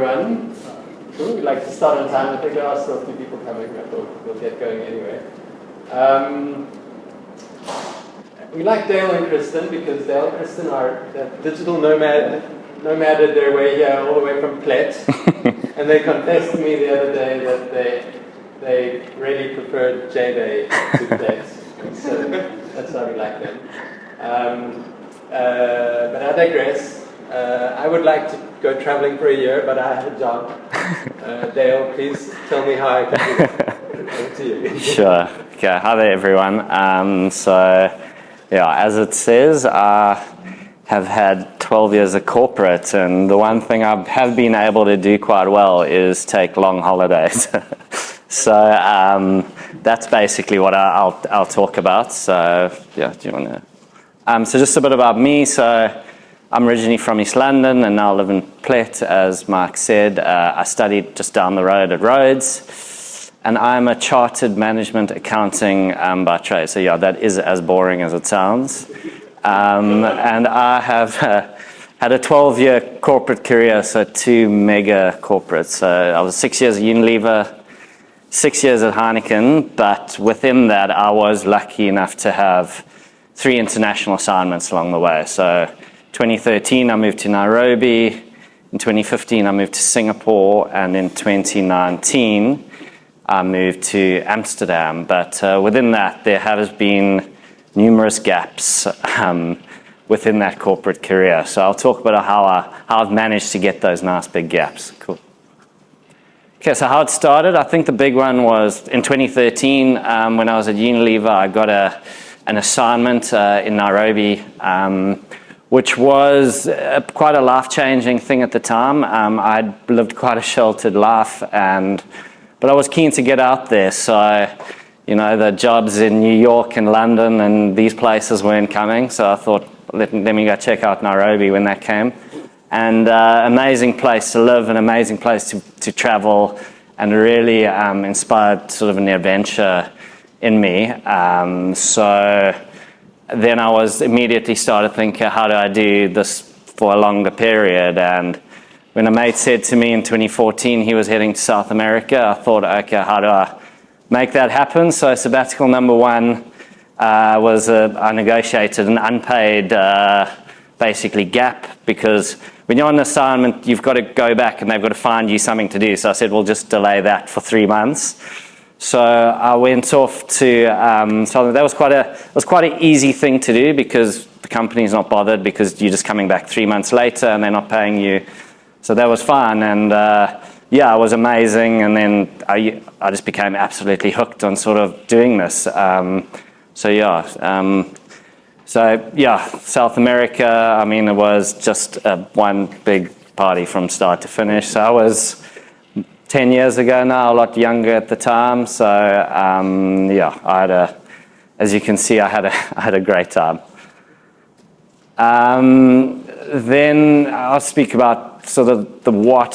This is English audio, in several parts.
everyone. Cool. We'd like to start on time. I think there are still a few people coming. I thought we'll get going anyway. We like Dale and Kristen because Dale and Kristen are digital nomaded their way here all the way from Plet. And they confessed to me the other day that they really preferred J-Day to Plet. So that's why we like them. But I digress. I would like to go traveling for a year, but I have a job. Dale, please tell me how I can do it. Over to you. Sure. Okay. Hi there, everyone. As it says, I have had 12 years of corporate, and the one thing I have been able to do quite well is take long holidays. So that's basically what I'll talk about. So yeah, do you want to? So just a bit about me. So I'm originally from East London and now live in Plet, as Mark said. I studied just down the road at Rhodes, and I'm a chartered management accounting by trade. So yeah, that is as boring as it sounds. And I have had a 12-year corporate career, so 2 mega corporates. So I was 6 years at Unilever, 6 years at Heineken, but within that I was lucky enough to have 3 international assignments along the way. So 2013, I moved to Nairobi. In 2015, I moved to Singapore. And in 2019, I moved to Amsterdam. But within that, there has been numerous gaps within that corporate career. So I'll talk about how I've managed to get those nice big gaps. Cool. Okay, so how it started, I think the big one was in 2013, when I was at Unilever, I got an assignment in Nairobi, which was quite a life-changing thing at the time. I'd lived quite a sheltered life, but I was keen to get out there. So, the jobs in New York and London and these places weren't coming. So I thought, let me go check out Nairobi when that came. And amazing place to live, an amazing place to travel, and really inspired sort of an adventure in me. So then I was immediately started thinking, how do I do this for a longer period? And when a mate said to me in 2014 he was heading to South America, I thought, okay, how do I make that happen? So sabbatical number 1 was I negotiated an unpaid basically gap, because when you're on an assignment, you've got to go back and they've got to find you something to do. So I said, we'll just delay that for 3 months. So I went off to so that was quite an easy thing to do, because the company's not bothered, because you're just coming back 3 months later and they're not paying you. So that was fun, and it was amazing. And then I just became absolutely hooked on sort of doing this. South America. I mean, it was just one big party from start to finish. So I was 10 years ago now, a lot younger at the time. So as you can see, I had a great time. Then I'll speak about sort of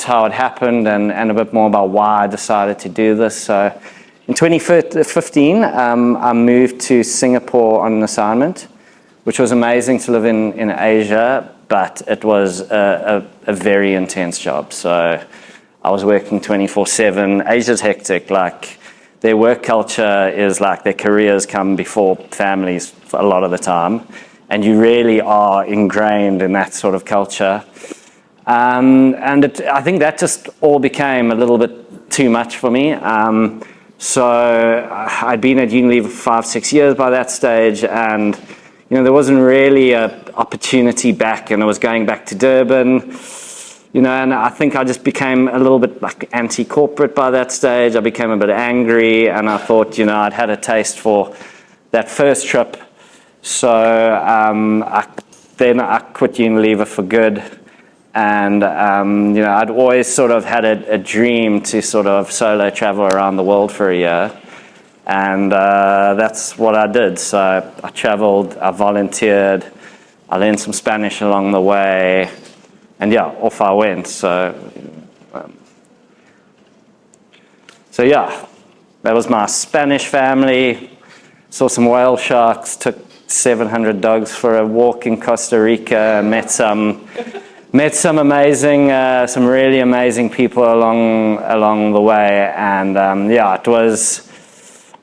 how it happened, and a bit more about why I decided to do this. So in 2015, I moved to Singapore on an assignment, which was amazing to live in Asia, but it was a very intense job. So I was working 24/7. Asia's hectic. Like, their work culture is like their careers come before families for a lot of the time, and you really are ingrained in that sort of culture. I think that just all became a little bit too much for me. So I'd been at Unilever for 5-6 years by that stage, and there wasn't really an opportunity back, and I was going back to Durban. And I think I just became a little bit like anti-corporate by that stage. I became a bit angry, and I thought, I'd had a taste for that first trip. So then I quit Unilever for good. And, I'd always sort of had a dream to sort of solo travel around the world for a year. And that's what I did. So I traveled, I volunteered, I learned some Spanish along the way. And off I went. So that was my Spanish family. Saw some whale sharks, took 700 dogs for a walk in Costa Rica, met some met some really amazing people along the way, and it was.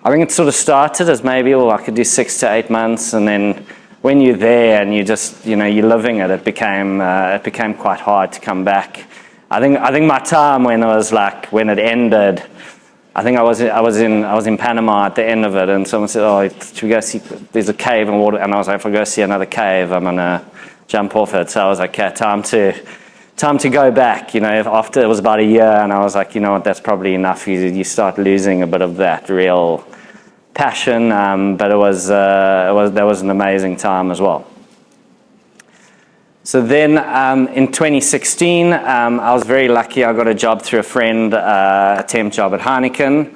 I think it sort of started as maybe, I could do 6 to 8 months, and then when you're there and you just, you're living it, it became quite hard to come back. I think my time when it ended, I think I was in Panama at the end of it, and someone said, "Oh, should we go see? There's a cave in water," and I was like, "If I go see another cave, I'm gonna jump off it." So I was like, "Okay, time to go back." After it was about a year, and I was like, "You know what? That's probably enough." You start losing a bit of that real passion, but that was an amazing time as well. So then in 2016, I was very lucky. I got a job through a friend, a temp job at Heineken,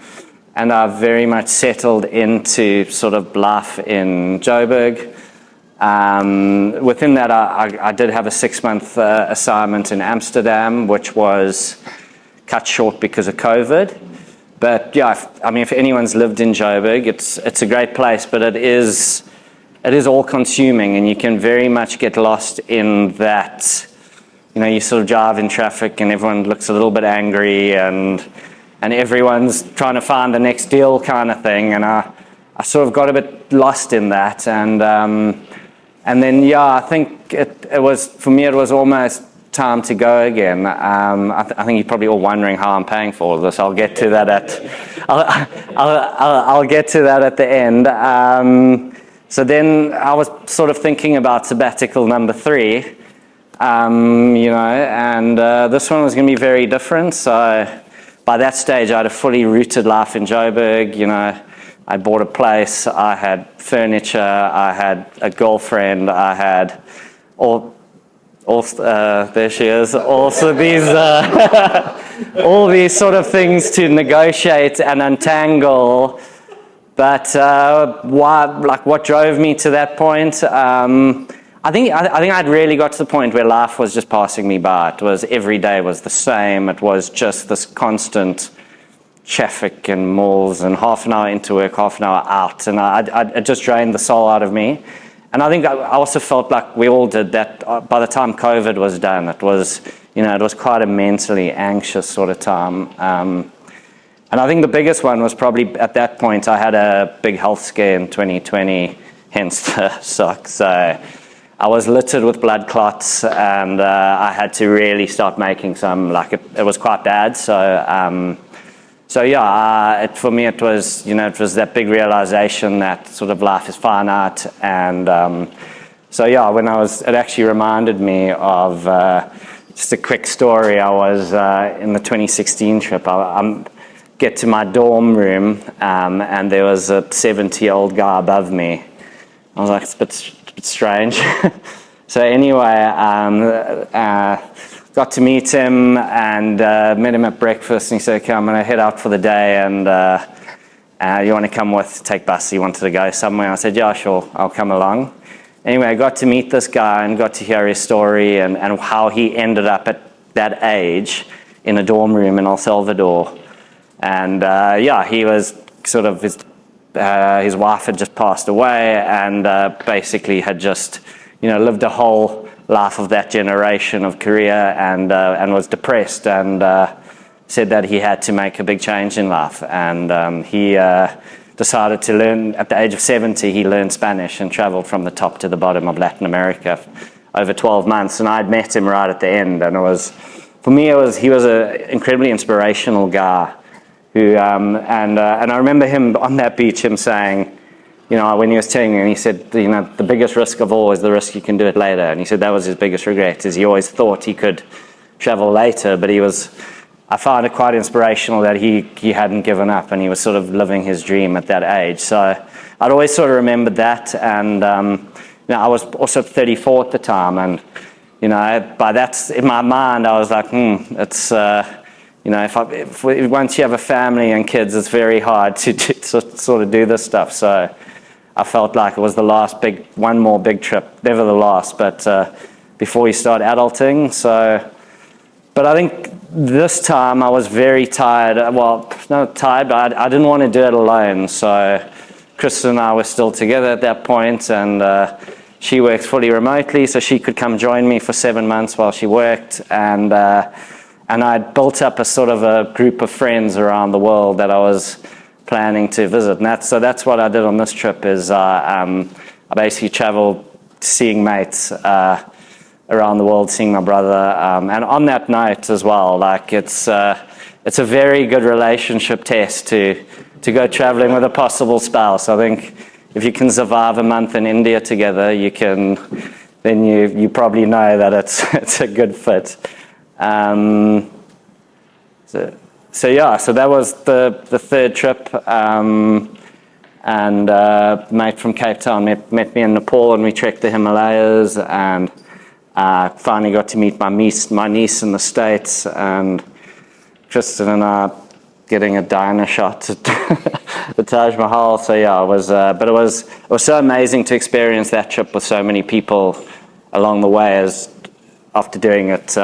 and I very much settled into sort of life in Joburg. Within that, I did have a 6-month assignment in Amsterdam, which was cut short because of COVID. But yeah, if anyone's lived in Joburg, it's a great place, but it is all-consuming, and you can very much get lost in that. You sort of drive in traffic, and everyone looks a little bit angry, and everyone's trying to find the next deal kind of thing. And I sort of got a bit lost in that, and then I think it was, for me, it was almost time to go again. I think you're probably all wondering how I'm paying for all of this. I'll get to that I'll get to that at the end. So then I was sort of thinking about sabbatical number 3, and this one was going to be very different. So by that stage, I had a fully rooted life in Joburg. I bought a place, I had furniture, I had a girlfriend, I had there she is. Also these, all these sort of things to negotiate and untangle. But what drove me to that point? I think I'd really got to the point where life was just passing me by. It was every day was the same. It was just this constant traffic and malls, and half an hour into work, half an hour out, and I just drained the soul out of me. And I think I also felt like we all did that. By the time COVID was done, it was quite a mentally anxious sort of time. And I think the biggest one was probably at that point, I had a big health scare in 2020, hence the sock. So I was littered with blood clots, and I had to really start making some, it was quite bad. For me, it was that big realization that sort of life is finite. And when it actually reminded me of just a quick story. I was in the 2016 trip. I get to my dorm room, and there was a 70-year-old guy above me. I was like, it's a bit strange. So anyway, got to meet him and met him at breakfast, and he said, "Okay, I'm going to head out for the day, and you want to come take bus?" He wanted to go somewhere. I said, "Yeah, sure, I'll come along." Anyway, I got to meet this guy and got to hear his story and how he ended up at that age in a dorm room in El Salvador. And he was sort of, his wife had just passed away, and basically had just, lived a whole life of that generation of Korea, and was depressed, and said that he had to make a big change in life. And he decided to learn, at the age of 70, he learned Spanish and traveled from the top to the bottom of Latin America over 12 months. And I'd met him right at the end, and he was an incredibly inspirational guy. And I remember him on that beach, him saying, when he was telling me, and he said, the biggest risk of all is the risk you can do it later. And he said that was his biggest regret, is he always thought he could travel later, but I found it quite inspirational that he hadn't given up, and he was sort of living his dream at that age. So I'd always sort of remembered that, and I was also 34 at the time, and by that, in my mind, I was like, it's once you have a family and kids, it's very hard to sort of do this stuff. So I felt like it was one more big trip, never the last, but before you start adulting. But I think this time I was very tired. Well, not tired, but I didn't want to do it alone. So Kristen and I were still together at that point, and she works fully remotely, so she could come join me for 7 months while she worked. And I'd built up a sort of a group of friends around the world that I was planning to visit. And that's what I did on this trip. Is I basically traveled seeing mates around the world, seeing my brother. And on that note as well, like it's a very good relationship test to go traveling with a possible spouse. I think if you can survive a month in India together, then you probably know that it's a good fit. So that was the third trip. And a mate from Cape Town met me in Nepal, and we trekked the Himalayas, and finally got to meet my niece in the States, and Kristen and I getting a diner shot at the Taj Mahal. So yeah, it was so amazing to experience that trip with so many people along the way, as after doing it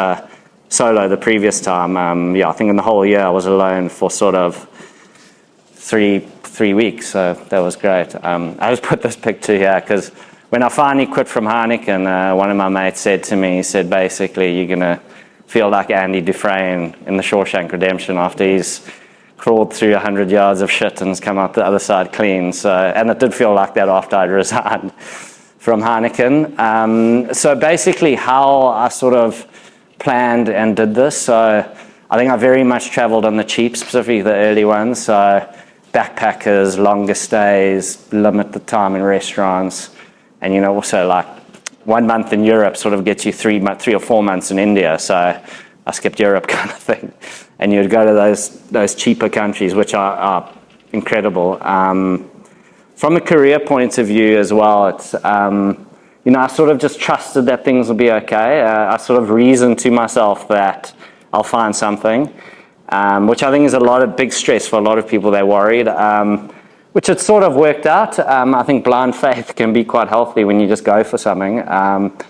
solo the previous time. I think in the whole year I was alone for sort of three weeks, so that was great. I just put this picture here because when I finally quit from Heineken, one of my mates said to me, he said, basically, you're going to feel like Andy Dufresne in the Shawshank Redemption after he's crawled through 100 yards of shit and has come out the other side clean. So, and it did feel like that after I'd resigned from Heineken. So basically how I sort of planned and did this. So I think I very much traveled on the cheap, specifically the early ones. So backpackers, longer stays, limit the time in restaurants. And, also like 1 month in Europe sort of gets you 3 or 4 months in India. So I skipped Europe kind of thing. And you'd go to those cheaper countries, which are incredible. From a career point of view as well, it's, I sort of just trusted that things will be okay. I sort of reasoned to myself that I'll find something, which I think is a big stress for a lot of people. They're worried, which it sort of worked out. I think blind faith can be quite healthy when you just go for something. Like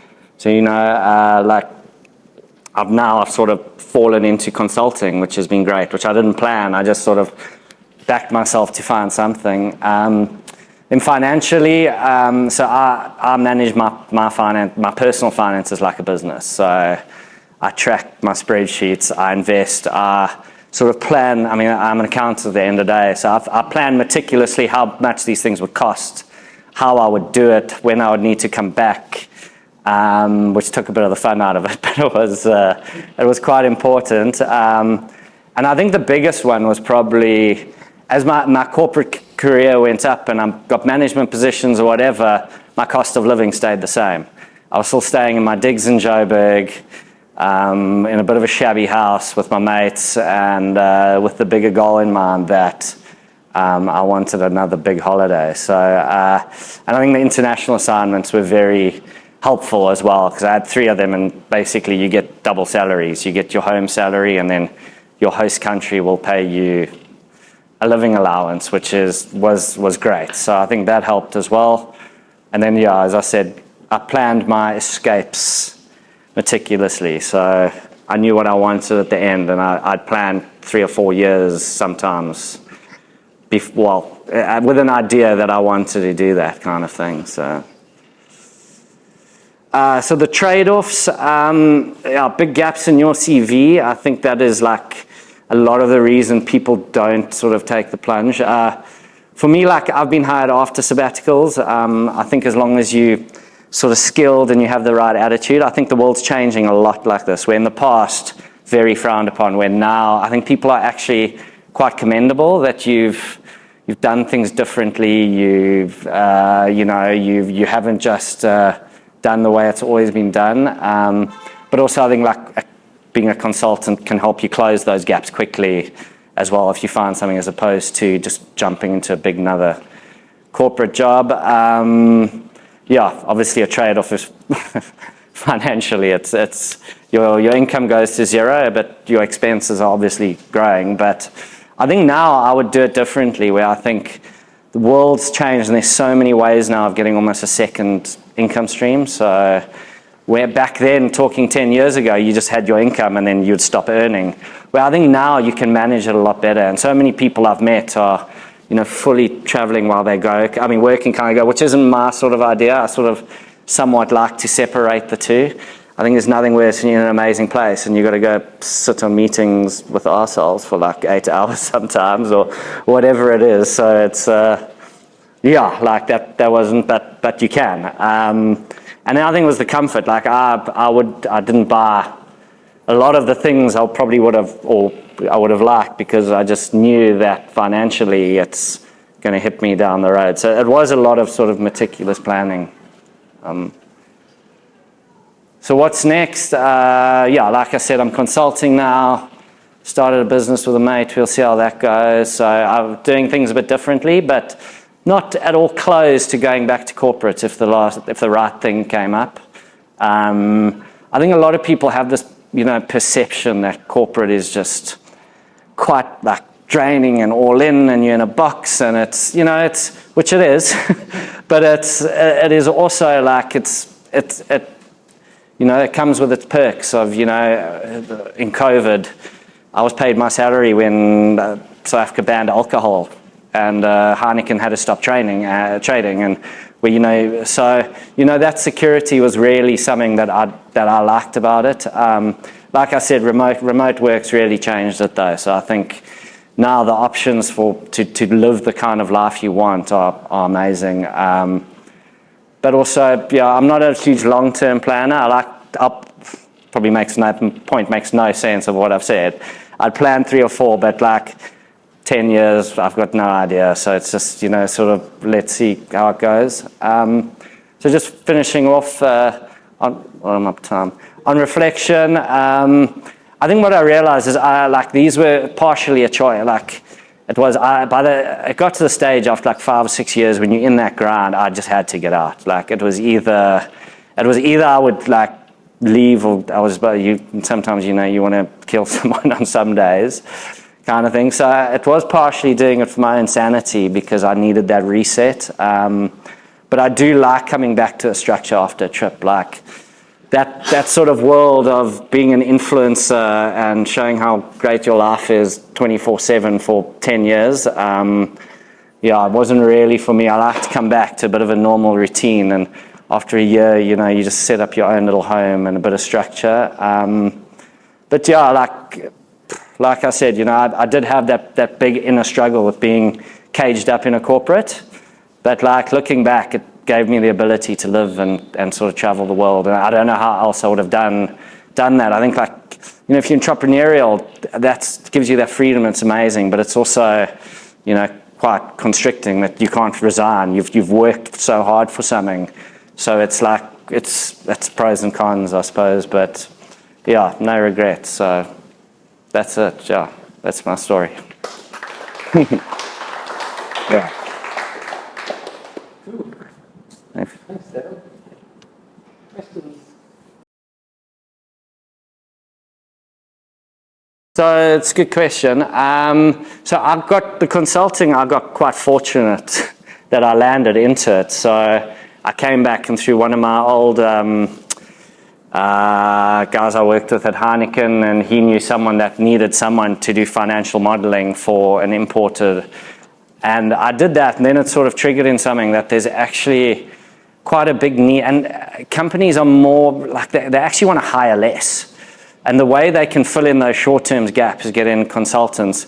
I've sort of fallen into consulting, which has been great, which I didn't plan. I just sort of backed myself to find something. And financially, so I manage my personal finances like a business. So I track my spreadsheets, I invest, I sort of plan. I mean, I'm an accountant at the end of the day, so I plan meticulously how much these things would cost, how I would do it, when I would need to come back, which took a bit of the fun out of it, but it was quite important. And I think the biggest one was probably, as my corporate career went up and I got management positions or whatever, my cost of living stayed the same. I was still staying in my digs in Joburg, in a bit of a shabby house with my mates, and with the bigger goal in mind that I wanted another big holiday. So, and I think the international assignments were very helpful as well, because I had 3 of them, and basically you get double salaries. You get your home salary, and then your host country will pay you a living allowance, which was great. So I think that helped as well. And then, as I said, I planned my escapes meticulously. So I knew what I wanted at the end, and I'd planned 3 or 4 years sometimes, with an idea that I wanted to do that kind of thing. So the trade-offs, big gaps in your CV. I think that is like a lot of the reason people don't sort of take the plunge. For me, like I've been hired after sabbaticals. I think as long as you sort of skilled and you have the right attitude, I think the world's changing a lot like this, where in the past, very frowned upon, where now I think people are actually quite commendable that you've done things differently. You haven't just done the way it's always been done. But also I think like being a consultant can help you close those gaps quickly as well if you find something, as opposed to just jumping into a big another corporate job. Obviously a trade-off is financially. It's your income goes to zero, but your expenses are obviously growing. But I think now I would do it differently, where I think the world's changed and there's so many ways now of getting almost a second income stream. So where back then, talking 10 years ago, you just had your income and then you'd stop earning. Well, I think now you can manage it a lot better. And so many people I've met are, fully traveling while they go. I mean, working kind of go, which isn't my sort of idea. I sort of somewhat like to separate the two. I think there's nothing worse when you're in an amazing place and you've got to go sit on meetings with ourselves for like 8 hours sometimes or whatever it is. So it's, like that wasn't, but you can. And the other thing was the comfort. Like I didn't buy a lot of the things I probably would have, or I would have liked, because I just knew that financially it's going to hit me down the road. So it was a lot of sort of meticulous planning. So what's next? Like I said, I'm consulting now. Started a business with a mate. We'll see how that goes. So I'm doing things a bit differently, but not at all close to going back to corporate if the right thing came up. I think a lot of people have this, perception that corporate is just quite like draining and all in, and you're in a box, and it's which it is, but it is also like it comes with its perks of, in COVID, I was paid my salary when South Africa banned alcohol, and Heineken had to stop trading, and that security was really something that I liked about it. Like I said, remote work's really changed it though. So I think now the options to live the kind of life you want are amazing. But also, I'm not a huge long-term planner. Probably makes no sense of what I've said. I'd plan 3 or 4, but like 10 years, I've got no idea. So it's just, sort of let's see how it goes. So just finishing off I'm up time. On reflection, I think what I realized is these were partially a choice. It got to the stage after like 5 or 6 years when you're in that grind, I just had to get out. It was either I would like leave, or sometimes you want to kill someone on some days, kind of thing. So it was partially doing it for my own sanity because I needed that reset. But I do like coming back to a structure after a trip, like that sort of world of being an influencer and showing how great your life is 24/7 for 10 years. It wasn't really for me. I like to come back to a bit of a normal routine, and after a year, you just set up your own little home and a bit of structure. But like I said, I did have that big inner struggle with being caged up in a corporate, but like looking back, it gave me the ability to live and sort of travel the world. And I don't know how else I would have done that. I think if you're entrepreneurial, that gives you that freedom. It's amazing, but it's also, quite constricting that you can't resign. You've worked so hard for something. So it's like, it's pros and cons, I suppose, but no regrets. So that's it. That's my story. Yeah. Cool. Thanks, Daryl. Questions? So it's a good question. So I got quite fortunate that I landed into it. So I came back and through one of my old guys I worked with at Heineken, and he knew someone that needed someone to do financial modeling for an importer. And I did that, and then it sort of triggered in something that there's actually quite a big need, and companies are more like they actually want to hire less. And the way they can fill in those short-term gaps is get in consultants,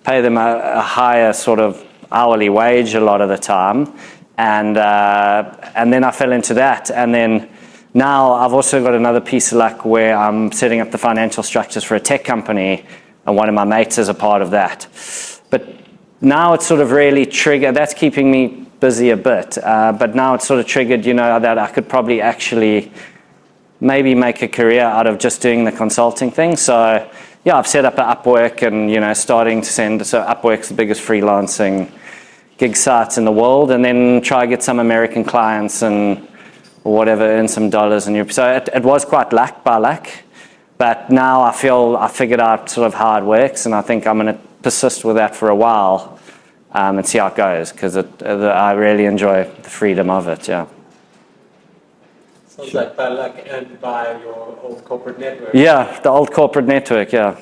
pay them a higher sort of hourly wage a lot of the time. And then I fell into that. And then now I've also got another piece of luck where I'm setting up the financial structures for a tech company, and one of my mates is a part of that. But now it's sort of really triggered. That's keeping me busy a bit. But now it's sort of triggered, that I could probably actually maybe make a career out of just doing the consulting thing. So I've set up an Upwork, and starting to send. So Upwork's the biggest freelancing gig sites in the world, and then try to get some American clients and whatever, earn some dollars in Europe. So it was quite luck by luck, but now I feel I figured out sort of how it works, and I think I'm going to persist with that for a while and see how it goes, because I really enjoy the freedom of it. Yeah. Sounds like by luck and by your old corporate network. Yeah, the old corporate network. Yeah.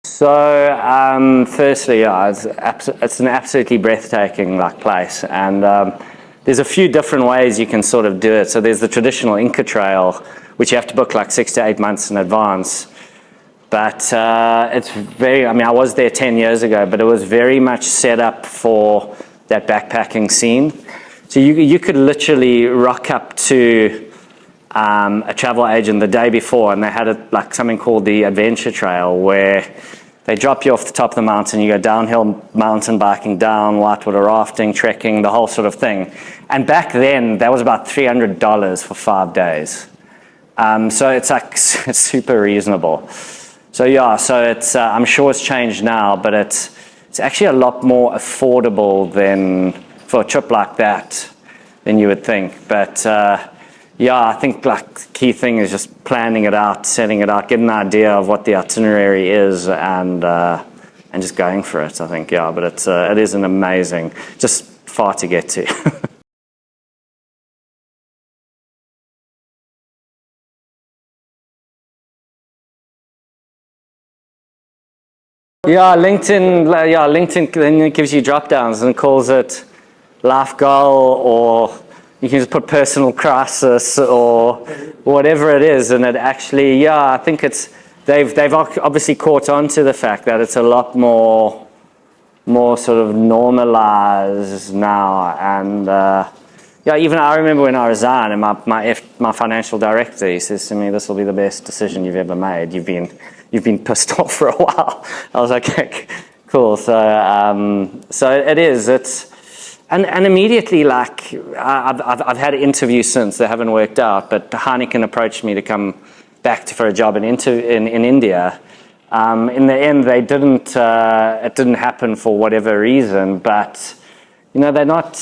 So, firstly, yeah, it's an absolutely breathtaking place, and there's a few different ways you can sort of do it. So there's the traditional Inca Trail, which you have to book like 6 to 8 months in advance. But it's very, I mean, I was there 10 years ago, but it was very much set up for that backpacking scene. So you could literally rock up to a travel agent the day before, and they had like something called the Adventure Trail, where they drop you off the top of the mountain, you go downhill mountain biking, down whitewater rafting, trekking, the whole sort of thing. And back then, that was about $300 for 5 days. So it's like it's super reasonable. So yeah, so it's I'm sure it's changed now, but it's actually a lot more affordable than for a trip like that than you would think. But yeah, I think like the key thing is just planning it out, setting it out, getting an idea of what the itinerary is, and just going for it. I think, yeah, but it is an amazing, just far to get to. Yeah, LinkedIn then it gives you drop downs and calls it life goal, or you can just put personal crisis or whatever it is, and it actually, yeah, I think they've obviously caught on to the fact that it's a lot more sort of normalized now, and yeah, even I remember when I resigned, and my financial director, he says to me, "This will be the best decision you've ever made. You've been pissed off for a while." I was like, okay, cool. So it is. And immediately, like, I've had interviews since. They haven't worked out, but Heineken approached me to come back for a job in India. In the end, they didn't. It didn't happen for whatever reason. But they're not.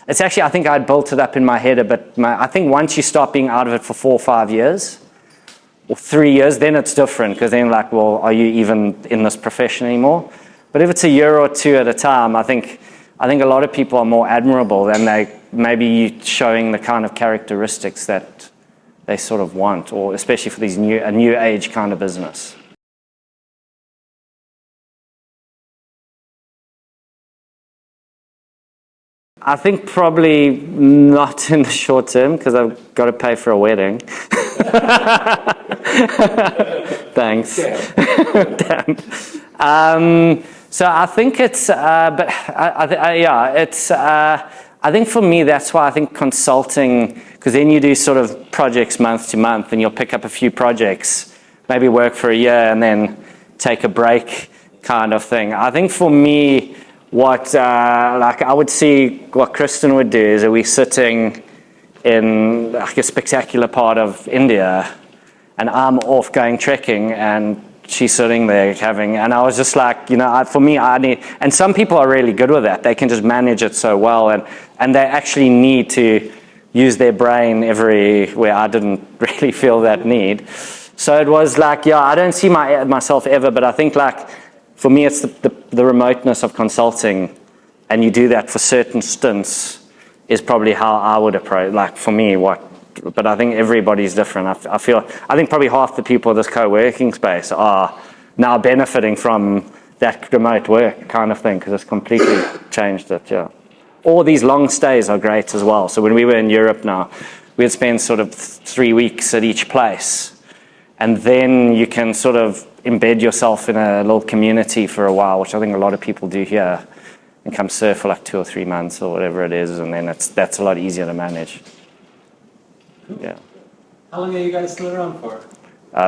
It's actually, I think I built it up in my head a bit. I think once you start being out of it for 4 or 5 years, or 3 years, then it's different, because then like, well, are you even in this profession anymore? But if it's a year or two at a time, I think a lot of people are more admirable than they maybe showing the kind of characteristics that they sort of want, or especially for these a new age kind of business. I think probably not in the short term, because I've got to pay for a wedding. Thanks. Damn. So I think it's, but I think for me, that's why I think consulting, because then you do sort of projects month to month, and you'll pick up a few projects, maybe work for a year and then take a break kind of thing. I think for me, what like I would see what Kristen would do is, are we sitting in like a spectacular part of India, and I'm off going trekking, and she's sitting there and I was just like, for me, I need, and some people are really good with that. They can just manage it so well, and they actually need to use their brain where I didn't really feel that need. So it was like, yeah, I don't see myself ever, but I think like, for me, it's the remoteness of consulting, and you do that for certain stints is probably how I would approach, like for me, but I think everybody's different. I think probably half the people in this co-working space are now benefiting from that remote work kind of thing, because it's completely changed it, yeah. All these long stays are great as well. So when we were in Europe now, we'd spend sort of 3 weeks at each place, and then you can sort of embed yourself in a little community for a while, which I think a lot of people do here, and come surf for like 2 or 3 months or whatever it is, and then that's a lot easier to manage. Cool. Yeah. How long are you guys still around for?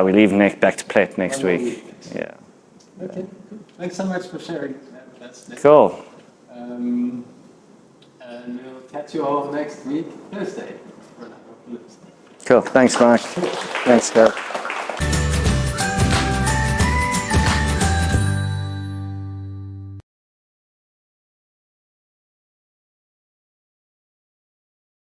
We leave back to Plett next week. Yeah. Okay, cool. Thanks so much for sharing. That's cool. And we'll catch you all next week, Thursday. Cool. Thanks, Mark. Thanks, Scott.